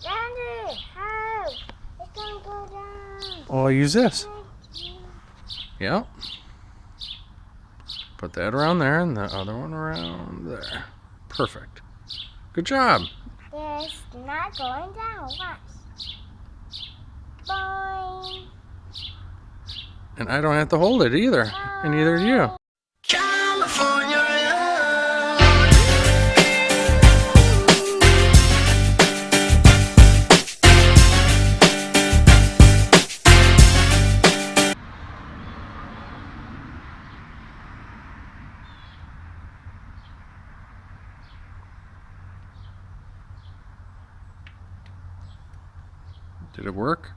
Daddy, help! It's gonna go down. Oh, I'll use this. Yep. Put that around there and the other one around there. Perfect. Good job. It's not going down. Watch. Boing. And I don't have to hold it either. And neither do you. California. Did it work?